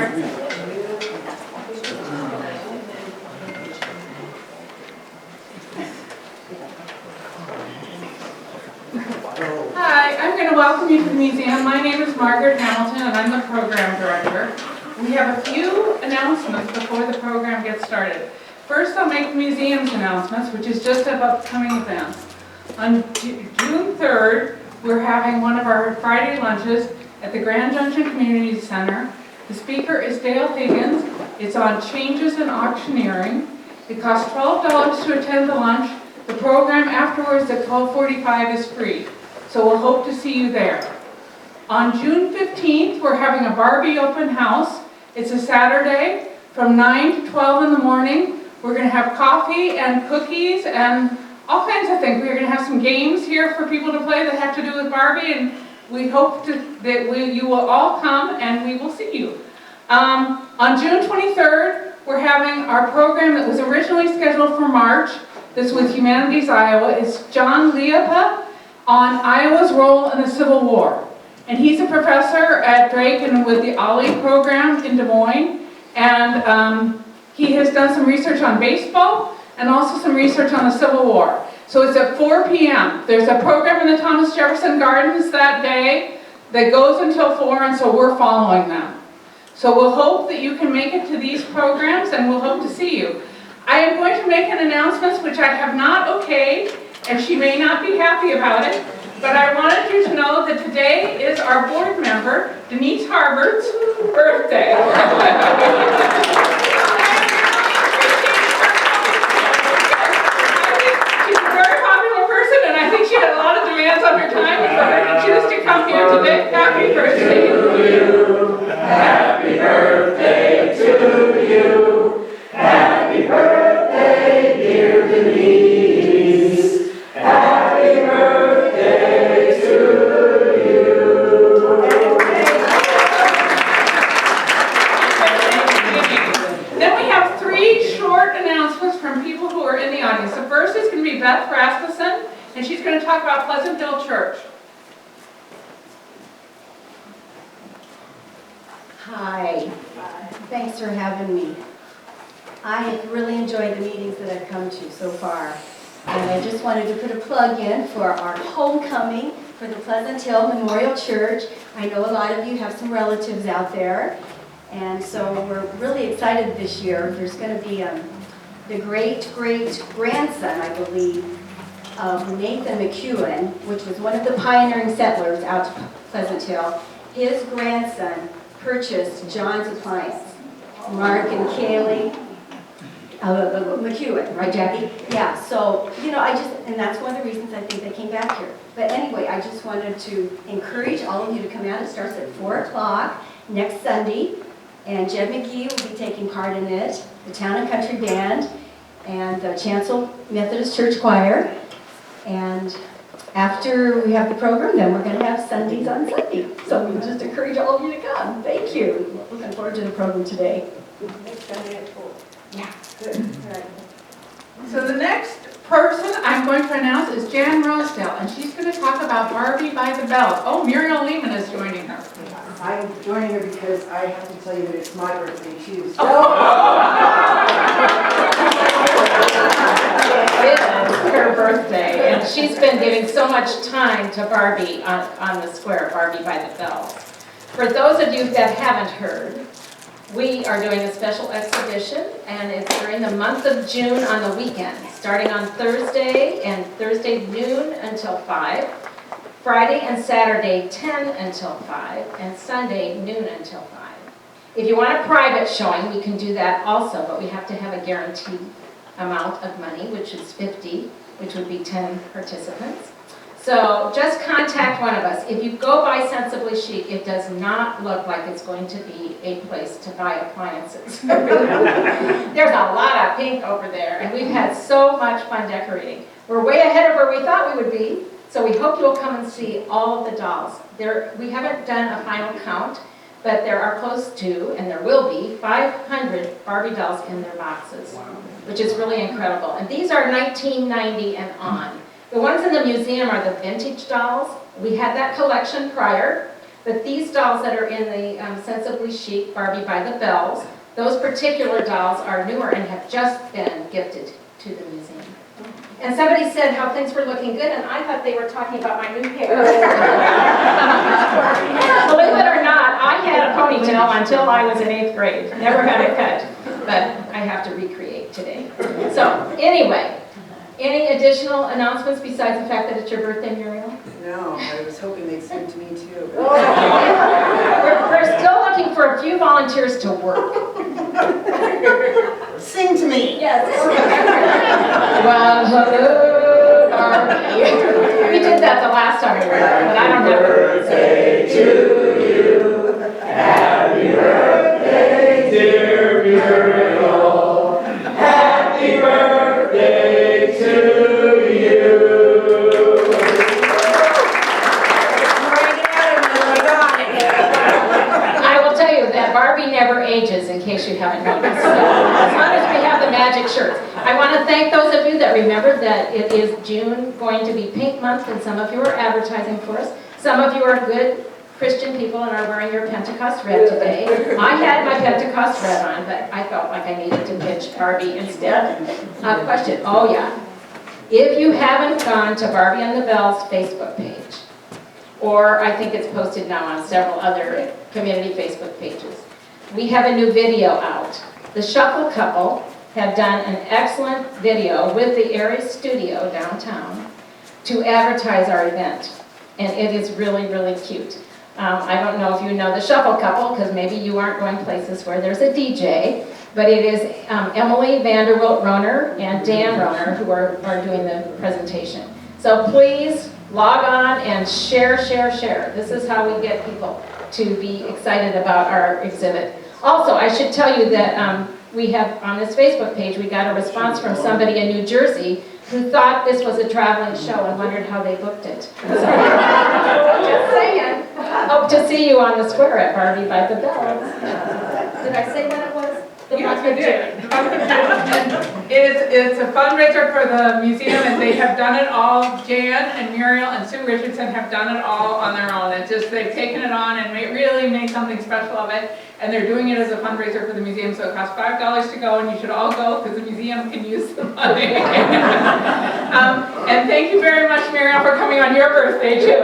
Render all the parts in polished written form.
Hi, I'm going to welcome you to the museum. My name is Margaret Hamilton and I'm the program director. We have a few announcements before the program gets started. First, I'll make the museum's announcements, which is just of upcoming events. On June 3rd, we're having one of our Friday lunches at the Grand Junction Community Center. The speaker is Dale Higgins. It's on changes in auctioneering. It costs $12 to attend the lunch. The program afterwards at 12:45 is free. So we'll hope to see you there. On June 15th, we're having a Barbie open house. It's a Saturday from 9 to 12 in the morning. We're going to have coffee and cookies and all kinds of things. We're going to have some games here for people to play that have to do with Barbie, and we hope that you will all come and we will see you. On June 23rd, we're having our program that was originally scheduled for March. This with Humanities Iowa. It's John Liepa on Iowa's role in the Civil War. And he's a professor at Drake and with the OLLI program in Des Moines. And he has done some research on baseball and also some research on the Civil War. So it's at 4 p.m. There's a program in the Thomas Jefferson Gardens that day that goes until 4, and so we're following them. So we'll hope that you can make it to these programs, and we'll hope to see you. I am going to make an announcement which I have not okayed, and she may not be happy about it, but I wanted you to know that today is our board member, Denise Harvard's birthday. She's a very popular person, and I think she had a lot of demands on her time, and for her to choose to come here today, happy birthday to you. Happy birthday to you. Happy birthday, dear Denise. Happy birthday to you. Then we have 3 short announcements from people who are in the audience. The first is going to be Beth Rasmussen, and she's going to talk about Pleasant Hill Church. Hi. Thanks for having me. I have really enjoyed the meetings that I've come to so far. And I just wanted to put a plug in for our homecoming for the Pleasant Hill Memorial Church. I know a lot of you have some relatives out there. And so we're really excited this year. There's going to be the great-great-grandson, I believe, of Nathan McEwen, which was one of the pioneering settlers out to Pleasant Hill. His grandson purchased John's Appliance. Mark and Kaylee McEwen, right, Jackie? Yeah, so, you know, and that's one of the reasons I think they came back here. But anyway, I just wanted to encourage all of you to come out. It starts at 4 o'clock next Sunday, and Jed Magee will be taking part in it, the Town and Country Band, and the Chancel Methodist Church Choir. And after we have the program, then we're going to have Sundays on Sunday. So we just encourage all of you to come. Thank you. Looking forward to the program today. Next Sunday at 4. Yeah. Good. All right. So the next person I'm going to announce is Jan Rosedale, and she's going to talk about Barbie by the Bell. Oh, Muriel Lehman is joining her. I'm joining her because I have to tell you that it's my birthday too. So. It is her birthday, and she's been giving so much time to Barbie on the square, Barbie by the Bell. For those of you that haven't heard, we are doing a special exhibition, and it's during the month of June on the weekend, starting on Thursday noon until 5, Friday and Saturday 10 until 5, and Sunday noon until 5. If you want a private showing, we can do that also, but we have to have a guaranteed amount of money, which is 50, which would be 10 participants. So just contact one of us. If you go by Sensibly Chic, it does not look like it's going to be a place to buy appliances. There's a lot of pink over there, and we've had so much fun decorating. We're way ahead of where we thought we would be, so we hope you'll come and see all of the dolls. We haven't done a final count, but there are close to, and there will be, 500 Barbie dolls in their boxes, which is really incredible. And these are 1990 and on. The ones in the museum are the vintage dolls. We had that collection prior. But these dolls that are in the Sensibly Chic Barbie by the Bells, those particular dolls are newer and have just been gifted to the museum. And somebody said how things were looking good, and I thought they were talking about my new hair. Believe it or not, I had a ponytail until I was in 8th grade. Never had it cut, but I have to recreate today. So anyway, any additional announcements besides the fact that it's your birthday, Muriel? No, I was hoping they'd sing to me too. We're still looking for a few volunteers to work. Sing to me. Yes. Well, hello, Barbie. We did that the last time we were there, but I don't have Birthday to you. Happy birthday, dear Muriel. Happy birthday to you. I will tell you that Barbie never ages, in case you haven't noticed. So, as long as we have the magic shirts. I want to thank those of you that remembered that it is June going to be Pink Month, and some of you are advertising for us. Some of you are good Christian people and are wearing your Pentecost red today. I had my Pentecost red on, but I felt like I needed to pitch Barbie instead. Question, oh yeah. If you haven't gone to Barbie and the Bells Facebook page, or I think it's posted now on several other community Facebook pages, we have a new video out. The Shuffle Couple have done an excellent video with the Aries Studio downtown to advertise our event. And it is really, really cute. I don't know if you know the Shuffle Couple, because maybe you aren't going places where there's a DJ, but it is Emily Vanderwilt Roner and Dan Roner who are doing the presentation. So please log on and share. This is how we get people to be excited about our exhibit. Also, I should tell you that we have, on this Facebook page, we got a response from somebody in New Jersey who thought this was a traveling show and wondered how they booked it. So, just saying. Hope to see you on the square at Barbie by the Bells. Did I say when it was? Yes, you did. And it's a fundraiser for the museum, and they have done it all. Jan and Muriel and Sue Richardson have done it all on their own. It's just they've taken it on and really made something special of it, and they're doing it as a fundraiser for the museum. So it costs $5 to go, and you should all go because the museum can use the money. And thank you very much, Muriel, for coming on your birthday too.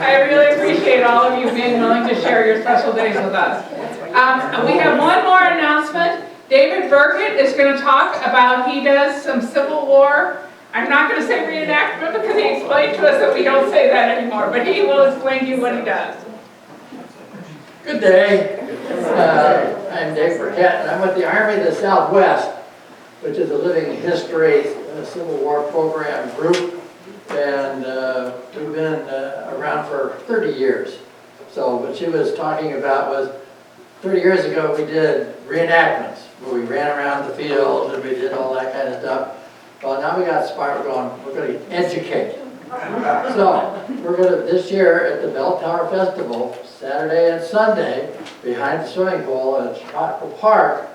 I really appreciate all of you being willing to share your special days with us. We have one more announcement. David Burkett is going to talk about, he does some Civil War. I'm not going to say reenactment because he explained to us that we don't say that anymore, but he will explain to you what he does. Good day. I'm Dave Burkett, and I'm with the Army of the Southwest, which is a living history Civil War program group, and we've been around for 30 years. So what she was talking about was 30 years ago we did reenactments, where we ran around the field and we did all that kind of stuff. Well, now we got smart, we're going to educate. So we're going to, this year at the Bell Tower Festival, Saturday and Sunday, behind the swimming pool at Chicago Park,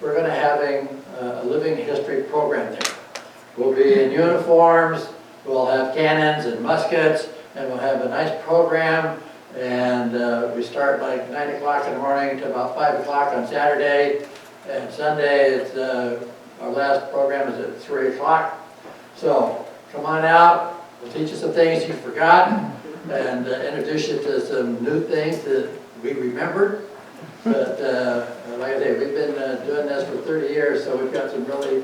we're going to having a living history program there. We'll be in uniforms, we'll have cannons and muskets, and we'll have a nice program. And we start like 9 o'clock in the morning to about 5 o'clock on Saturday. And Sunday, it's, our last program is at 3 o'clock. So come on out, we'll teach you some things you've forgotten, and introduce you to some new things that we remembered. But like I say, we've been doing this for 30 years, so we've got some really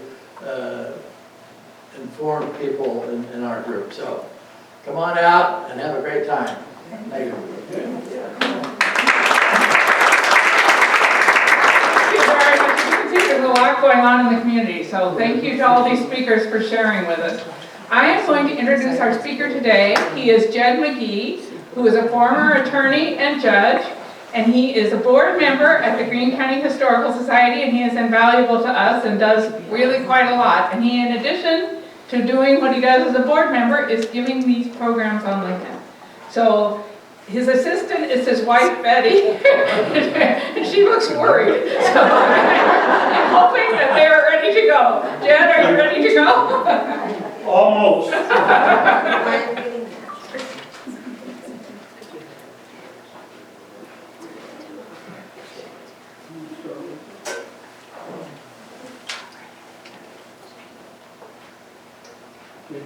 informed people in our group. So come on out and have a great time. Thank you. Thank you very much. You can see there's a lot going on in the community, so thank you to all these speakers for sharing with us. I am going to introduce our speaker today. He is Jed Magee, who is a former attorney and judge, and he is a board member at the Greene County Historical Society, and he is invaluable to us and does really quite a lot. And he, in addition to doing what he does as a board member, is giving these programs on LinkedIn. So his assistant is his wife, Betty, and she looks worried. So I'm hoping that they are ready to go. Jed, are you ready to go? Almost. Well,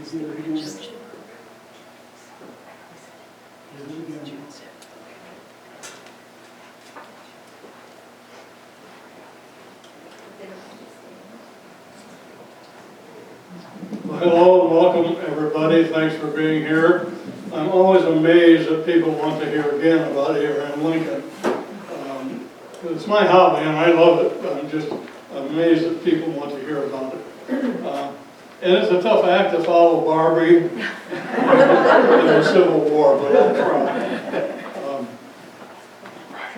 hello and welcome everybody. Thanks for being here. I'm always amazed that people want to hear again about Abraham Lincoln. It's my hobby and I love it. I'm just amazed that people want to hear about it. And it's a tough act to follow Barbie in the Civil War, but I'll try.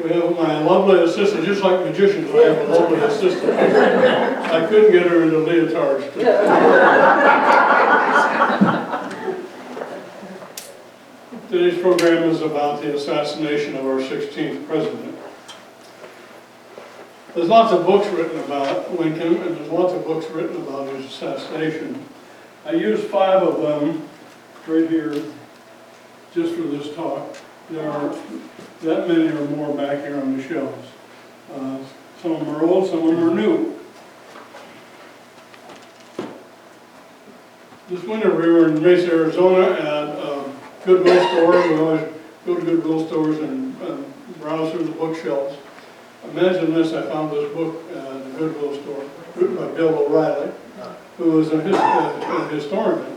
We have my lovely assistant, just like magicians, I have a lovely assistant. I couldn't get her into leotards. Today's program is about the assassination of our 16th president. There's lots of books written about Lincoln, and there's lots of books written about his assassination. I used 5 of them right here just for this talk. There are that many or more back here on the shelves. Some of them are old, some of them are new. This winter we were in Mesa, Arizona at a Goodwill store. We always go to Goodwill stores and browse through the bookshelves. Imagine this, I found this book at the Goodwill store, written by Bill O'Reilly, who was a historian,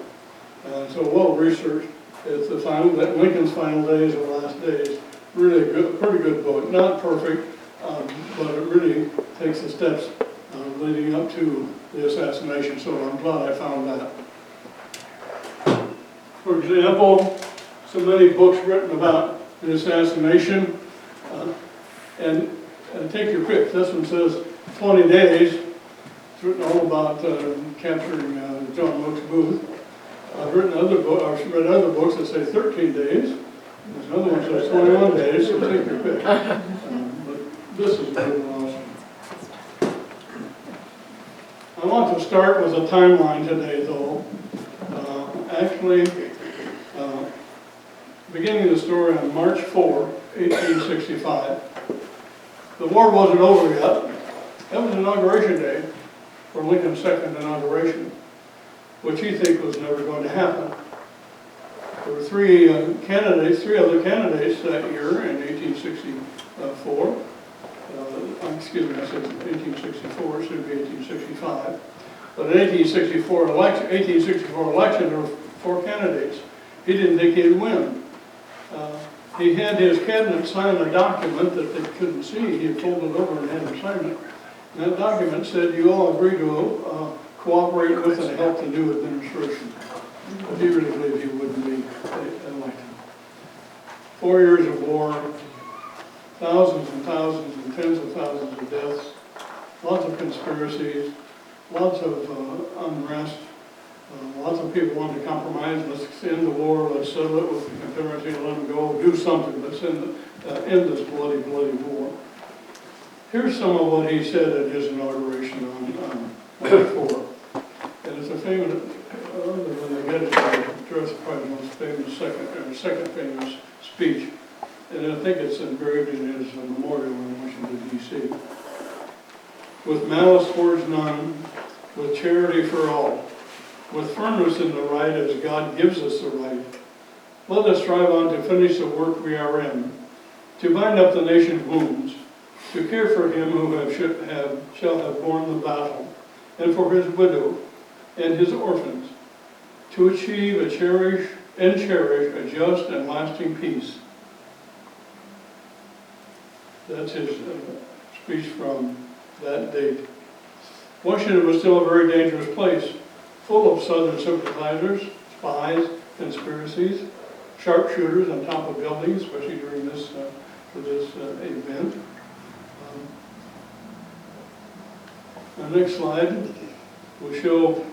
so well researched. It's Lincoln's Final Days or Last Days. Really good, pretty good book. Not perfect, but it really takes the steps leading up to the assassination, so I'm glad I found that. For example, so many books written about the assassination, and take your pick. This one says 20 days. It's written all about capturing John Wilkes Booth. I've read other books that say 13 days. There's another one that says 21 days, so take your pick. But this is good and awesome. I want to start with a timeline today, though. Actually, beginning the story on March 4, 1865. The war wasn't over yet. That was Inauguration Day for Lincoln's second inauguration, which he thought was never going to happen. There were 3 other candidates that year in 1864. Excuse me, I said 1864, it should be 1865. But in 1864 election, there were 4 candidates. He didn't think he'd win. He had his cabinet sign a document that they couldn't see. He had folded over and had him sign it. And that document said, you all agree to cooperate with and help the new administration. But he really believed he wouldn't be elected. 4 years of war, thousands and thousands and tens of thousands of deaths, lots of conspiracies, lots of unrest. Lots of people wanted to compromise. Let's end the war. Let's settle it with the Confederacy. Let them go. Do something. Let's end this bloody, bloody war. Here's some of what he said at his inauguration on March 4. And it's a famous, other than the Gettysburg Address, probably the most famous second famous speech. And I think it's engraved in his memorial in Washington, D.C. With malice towards none, with charity for all, with firmness in the right as God gives us the right, let us strive on to finish the work we are in, to bind up the nation's wounds, to care for him who shall have borne the battle, and for his widow and his orphans, to achieve and cherish a just and lasting peace. That's his speech from that date. Washington was still a very dangerous place, full of Southern sympathizers, spies, conspiracies, sharpshooters on top of buildings, especially during this event. The next slide will show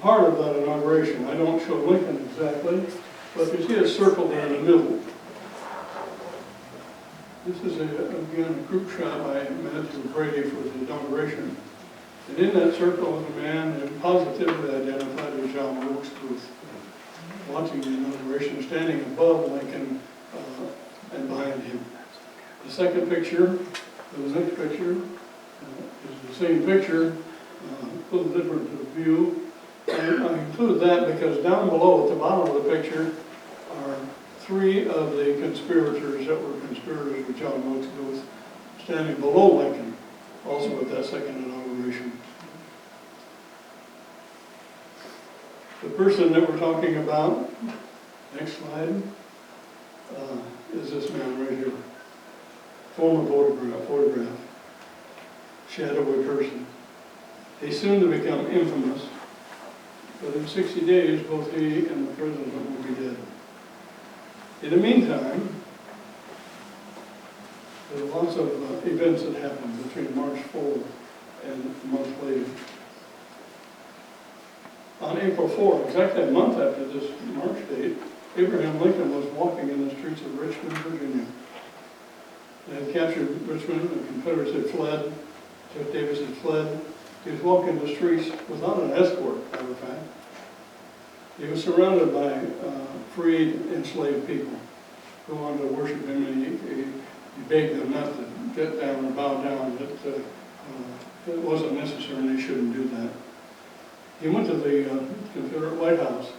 part of that inauguration. I don't show Lincoln exactly, but you see a circle there in the middle. This is, again, a group shot by Matthew Brady for the inauguration. And in that circle is a man positively identified as John Wilkes Booth, watching the inauguration, standing above Lincoln and behind him. The second picture, the next picture, is the same picture, a little different view. And I include that because down below at the bottom of the picture are 3 of the conspirators that were conspirators with John Wilkes Booth standing below Lincoln, also at that second inauguration. The person that we're talking about, next slide, is this man right here. Former photograph, shadowy person. He's soon to become infamous, but in 60 days, both he and the president will be dead. In the meantime, there are lots of events that happened between March 4 and a month later. On April 4, exactly a month after this March date, Abraham Lincoln was walking in the streets of Richmond, Virginia. They had captured Richmond, the Confederates had fled, Jeff Davis had fled. He was walking the streets without an escort, matter of fact. He was surrounded by freed, enslaved people who wanted to worship him, and he begged them not to get down or bow down, that it wasn't necessary and they shouldn't do that. He went to the Confederate White House